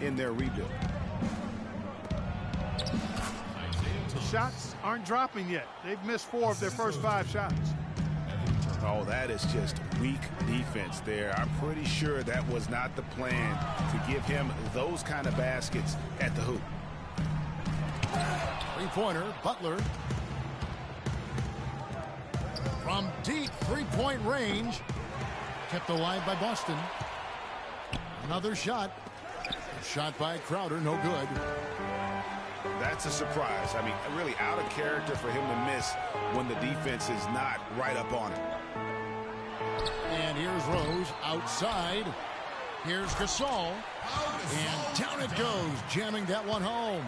in their rebuild. The shots aren't dropping yet. They've missed 4 of their first 5 shots. Oh, that is just weak defense there. I'm pretty sure that was not the plan to give him those kind of baskets at the hoop. Three-pointer, Butler. From deep three-point range. Kept alive by Boston. Another shot. Shot by Crowder, no good. That's a surprise. I mean, really out of character for him to miss when the defense is not right up on him. And here's Rose outside. Here's Gasol. And down it goes, jamming that one home.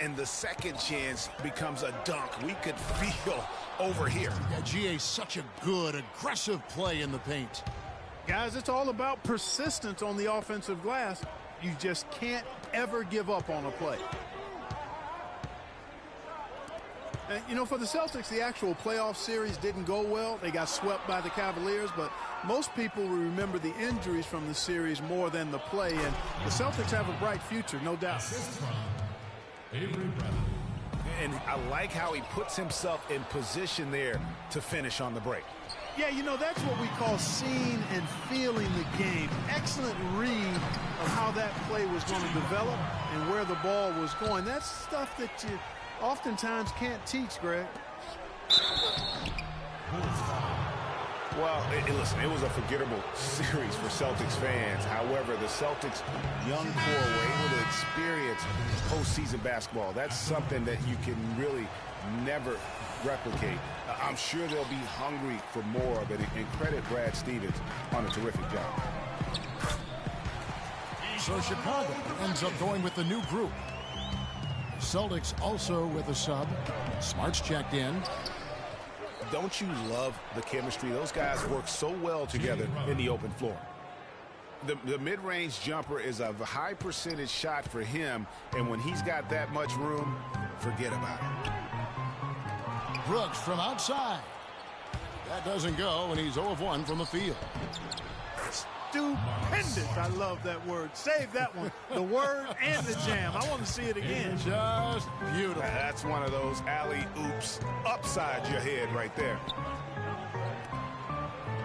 And the second chance becomes a dunk. We could feel over here. Yeah, GA, such a good, aggressive play in the paint. Guys, it's all about persistence on the offensive glass. You just can't ever give up on a play. And, you know, for the Celtics, the actual playoff series didn't go well. They got swept by the Cavaliers, but most people will remember the injuries from the series more than the play. And the Celtics have a bright future, no doubt. And I like how he puts himself in position there to finish on the break. Yeah, you know, that's what we call seeing and feeling the game. Excellent read of how that play was going to develop and where the ball was going. That's stuff that you oftentimes can't teach, Greg. Well, listen, it was a forgettable series for Celtics fans. However, the Celtics' young core were able to experience postseason basketball. That's something that you can really never replicate. I'm sure they'll be hungry for more of it, and credit Brad Stevens on a terrific job. So Chicago ends up going with the new group. Celtics also with a sub. Smart's checked in. Don't you love the chemistry? Those guys work so well together in the open floor. The mid-range jumper is a high percentage shot for him, and when he's got that much room, forget about it. Brooks from outside. That doesn't go, and he's 0 of 1 from the field. Stupendous. I love that word. Save that one. The word and the jam. I want to see it again. Just beautiful. That's one of those alley-oops upside your head right there.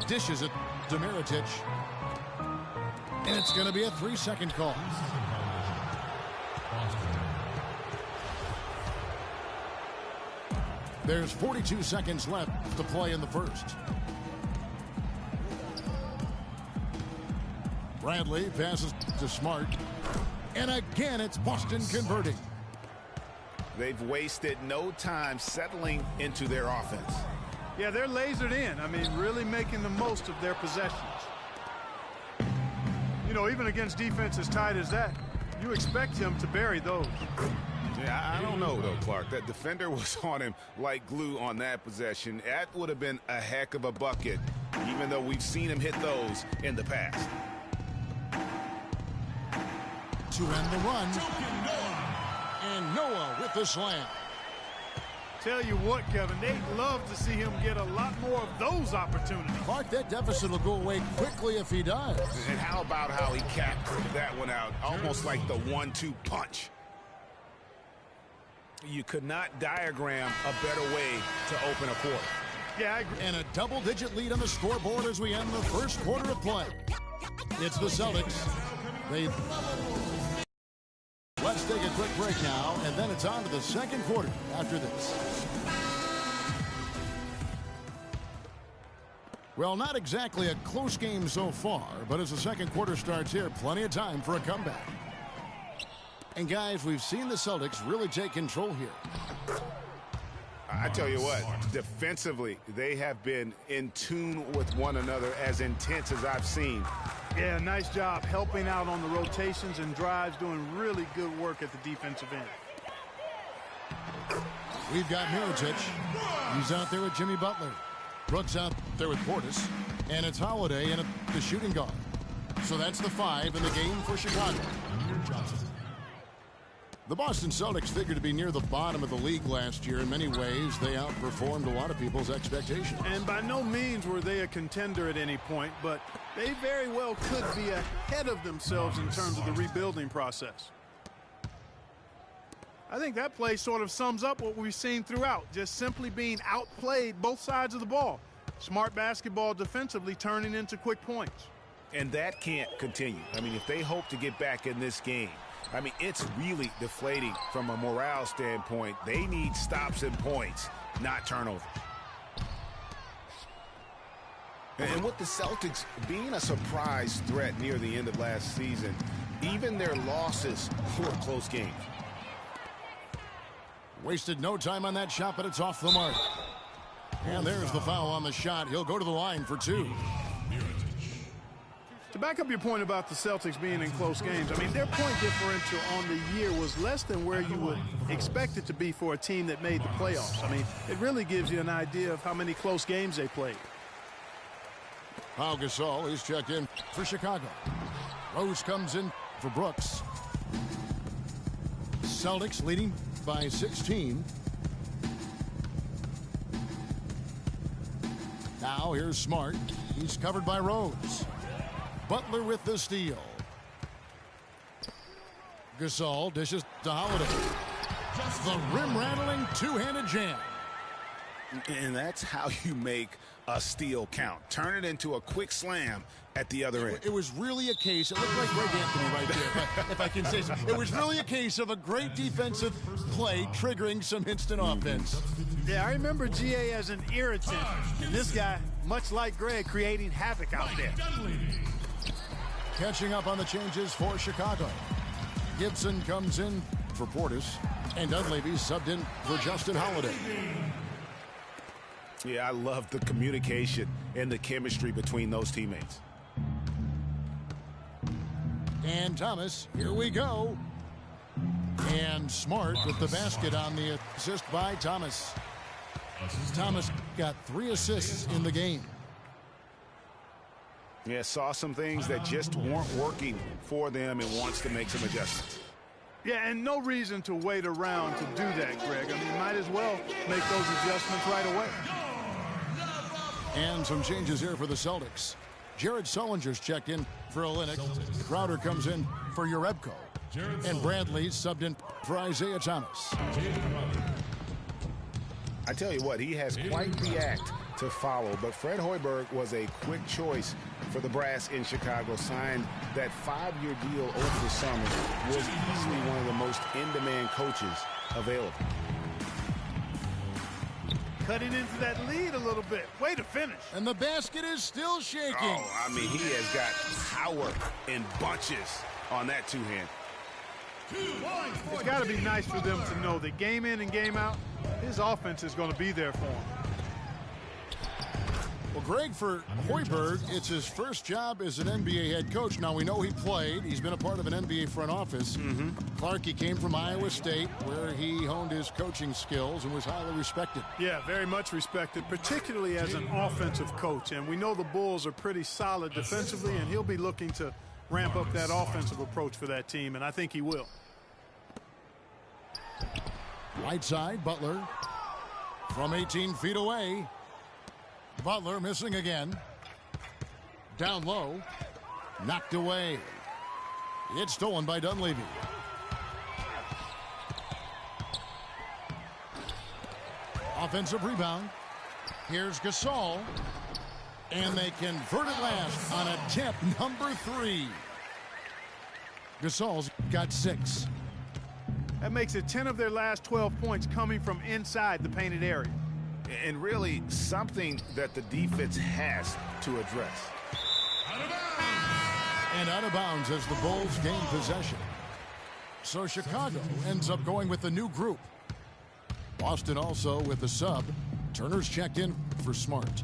Dishes it to Mirotic. And it's going to be a 3-second call. There's 42 seconds left to play in the first. Bradley passes to Smart. And again, it's Boston converting. They've wasted no time settling into their offense. Yeah, they're lasered in. I mean, really making the most of their possessions. You know, even against defense as tight as that, you expect him to bury those. Yeah, I don't know, though, Clark. That defender was on him like glue on that possession. That would have been a heck of a bucket, even though we've seen him hit those in the past. To end the run. And Noah with the slam. Tell you what, Kevin, they'd love to see him get a lot more of those opportunities. Clark, that deficit will go away quickly if he does. And how about how he capped that one out, almost like the 1-2 punch. You could not diagram a better way to open a quarter. Yeah, I agree. And a double-digit lead on the scoreboard as we end the first quarter of play. It's the Celtics. Let's take a quick break now, and then it's on to the second quarter after this. Well, not exactly a close game so far, but as the second quarter starts here, plenty of time for a comeback. And guys, we've seen the Celtics really take control here. I tell you what, defensively, they have been in tune with one another as intense as I've seen. Yeah, nice job helping out on the rotations and drives, doing really good work at the defensive end. We've got Mirotic. He's out there with Jimmy Butler. Brooks out there with Portis. And it's Holiday in the shooting guard. So that's the 5 in the game for Chicago. The Boston Celtics figured to be near the bottom of the league last year. In many ways, they outperformed a lot of people's expectations. And by no means were they a contender at any point, but they very well could be ahead of themselves in terms of the rebuilding process. I think that play sort of sums up what we've seen throughout, just simply being outplayed both sides of the ball. Smart basketball defensively turning into quick points. And that can't continue. I mean, if they hope to get back in this game, I mean, it's really deflating from a morale standpoint. They need stops and points, not turnover. And with the Celtics being a surprise threat near the end of last season, even their losses were close games. Wasted no time on that shot, but it's off the mark. And there's the foul on the shot. He'll go to the line for two. To back up your point about the Celtics being in close games, I mean, their point differential on the year was less than where you would expect it to be for a team that made the playoffs. I mean, it really gives you an idea of how many close games they played. Pau Gasol is checked in for Chicago. Rose comes in for Brooks. Celtics leading by 16. Now here's Smart. He's covered by Rose. Butler with the steal. Gasol dishes to Holiday. The rim-rattling two-handed jam. And that's how you make a steal count. Turn it into a quick slam at the other end. It was really a case, it looked like Greg Anthony right there, if I can say so. It was really a case of a great defensive play triggering some instant offense. Yeah, I remember GA as an irritant. And this guy, much like Greg, creating havoc out there. Catching up on the changes for Chicago. Gibson comes in for Portis, and Dunleavy subbed in for Justin Holiday. Yeah, I love the communication and the chemistry between those teammates. And Thomas, here we go. And Smart with the basket on the assist by Thomas. Thomas got 3 assists in the game. Yeah, saw some things that just weren't working for them and wants to make some adjustments. Yeah, and no reason to wait around to do that, Greg. I mean, might as well make those adjustments right away. And some changes here for the Celtics. Jared Sullinger's checked in for Olynyk. Crowder comes in for Jerebko. And Bradley subbed in for Isaiah Thomas. I tell you what, he has quite the act to follow, but Fred Hoiberg was a quick choice for the brass in Chicago. Signed that 5-year deal over the summer. Was easily one of the most in-demand coaches available. Cutting into that lead a little bit. Way to finish. And the basket is still shaking. Oh, I mean, he has got power in bunches on that two-hand. It's got to be nice for them to know that game in and game out, his offense is going to be there for him. Well, Greg, for Hoiberg, it's his first job as an NBA head coach. Now, we know he played. He's been a part of an NBA front office. Clark, he came from Iowa State, where he honed his coaching skills and was highly respected. Yeah, very much respected, particularly as an offensive coach. And we know the Bulls are pretty solid defensively, and he'll be looking to ramp up that offensive approach for that team, and I think he will. Right side, Butler. From 18 feet away. Butler missing again. Down low. Knocked away. It's stolen by Dunleavy. Offensive rebound. Here's Gasol. And they convert it last on attempt number 3. Gasol's got 6. That makes it 10 of their last 12 points coming from inside the painted area. And really something that the defense has to address. And out of bounds as the Bulls gain possession. So Chicago ends up going with the new group. Boston also with the sub. Turner's checked in for Smart.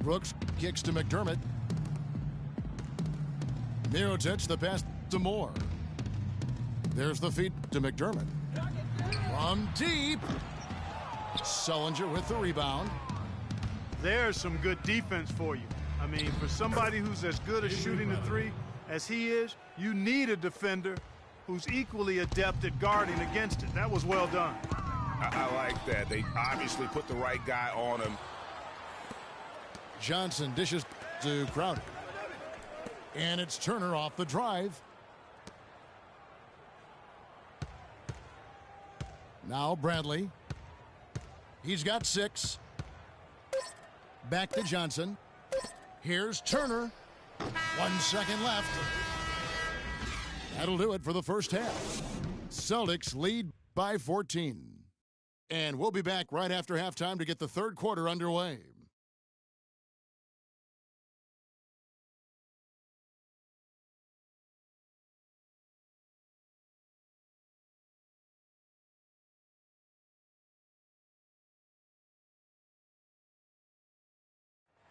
Brooks kicks to McDermott. Mirotic the pass to Moore. There's the feed to McDermott. From deep. Sullinger with the rebound. There's some good defense for you. I mean, for somebody who's as good at shooting the 3 as he is, you need a defender who's equally adept at guarding against it. That was well done. I like that. They obviously put the right guy on him. Johnson dishes to Crowder. And it's Turner off the drive. Now Bradley. He's got 6. Back to Johnson. Here's Turner. 1 second left. That'll do it for the first half. Celtics lead by 14. And we'll be back right after halftime to get the third quarter underway.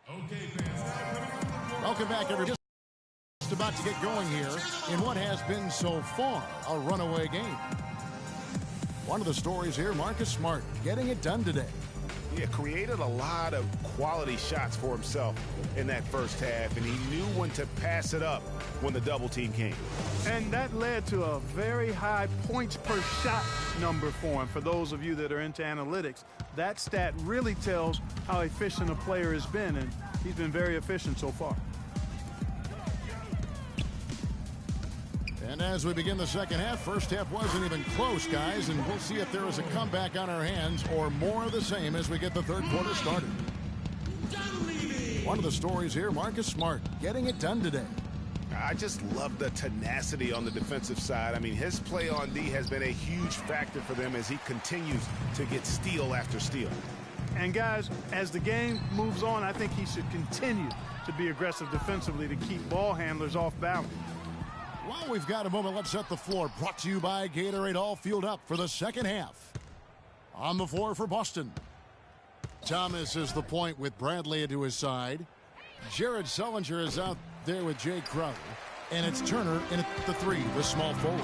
Okay, fans. Welcome back, everybody. Just about to get going here in what has been so far a runaway game. One of the stories here, Marcus Smart getting it done today. Yeah, created a lot of quality shots for himself in that first half, and he knew when to pass it up when the double team came. And that led to a very high points per shot number for him. For those of you that are into analytics, that stat really tells how efficient a player has been, and he's been very efficient so far. And as we begin the second half, first half wasn't even close, guys, and we'll see if there is a comeback on our hands or more of the same as we get the third quarter started. One of the stories here, Marcus Smart getting it done today. I just love the tenacity on the defensive side. I mean, his play on D has been a huge factor for them as he continues to get steal after steal. And guys, as the game moves on, I think he should continue to be aggressive defensively to keep ball handlers off balance. While we've got a moment, let's set the floor. Brought to you by Gatorade, all fueled up for the second half. On the floor for Boston. Thomas is the point with Bradley to his side. Jared Sullinger is out there with Jay Crowder. And it's Turner in at the 3, the small forward.